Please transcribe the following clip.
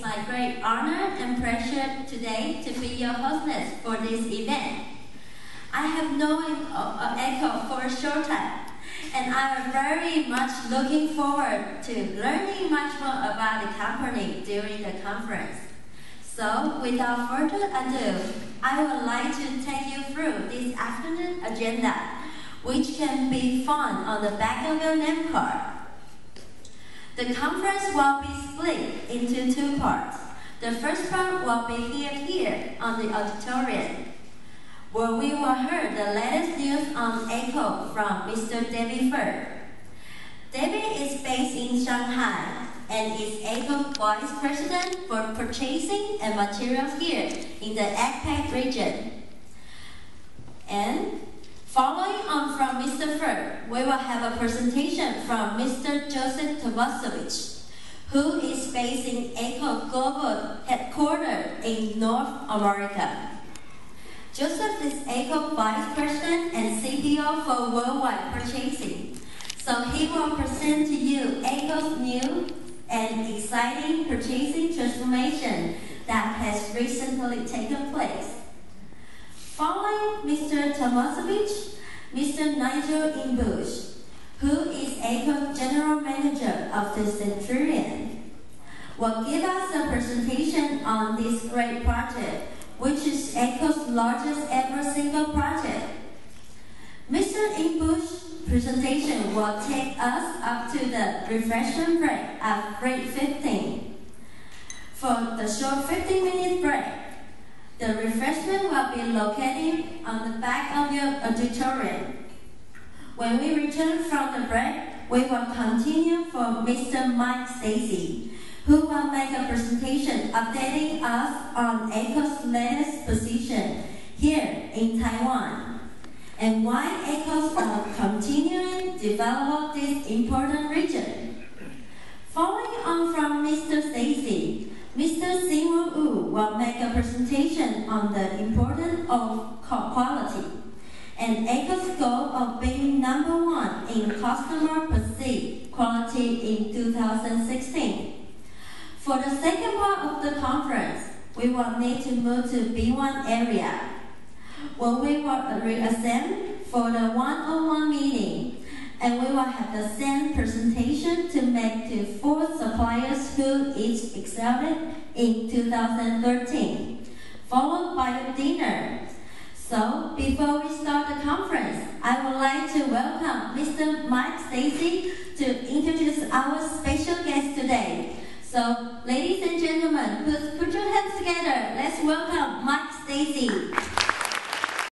is my great honor and pleasure today to be your hostess for this event. I have known ECHO for a short time, and I am very much looking forward to learning much more about the company during the conference. So, without further ado, I would like to take you through this afternoon agenda, which can be found on the back of your name card. The conference will be split into two parts. The first part will be here on the auditorium, where we will hear the latest news on ECHO from Mr. David Furr. David is based in Shanghai and is ECHO Vice President for Purchasing and Materials here in the APAC region. And following on from Mr. Furr, we will have a presentation from Mr. Joseph Tomasovich, who is based in ECHO Global Headquarters in North America. Joseph is ECHO Vice President and CPO for Worldwide Purchasing, so he will present to you ECHO's new and exciting purchasing transformation that has recently taken place. Following Mr. Tomasovich, Mr. Nigel Imbush, who is ECHO General Manager of the Centurion, will give us a presentation on this great project, which is ECHO's largest ever single project. Mr. Imbush's presentation will take us up to the refreshment break at break 15. For the short 15-minute break, the refreshment will be located on the back of your auditorium. When we return from the break, we will continue for Mr. Mike Stacy, who will make a presentation updating us on ECHO's latest position here in Taiwan, and why ECHO's continuing to develop this important region. Following on from Mr. Stacy, Mr. Xinwen Wu will make a presentation on the importance of quality and ECHO's goal of being #1 in customer perceived quality in 2016. For the second part of the conference, we will need to move to B1 area, where we will reassemble for the one-on-one meeting, and we will have the same presentation to make to 4 suppliers who each excelled in 2013, followed by a dinner. So, before we start the conference, I would like to welcome Mr. Mike Stacy to introduce our special guest today. So, ladies and gentlemen, put your hands together. Let's welcome Mike Stacy.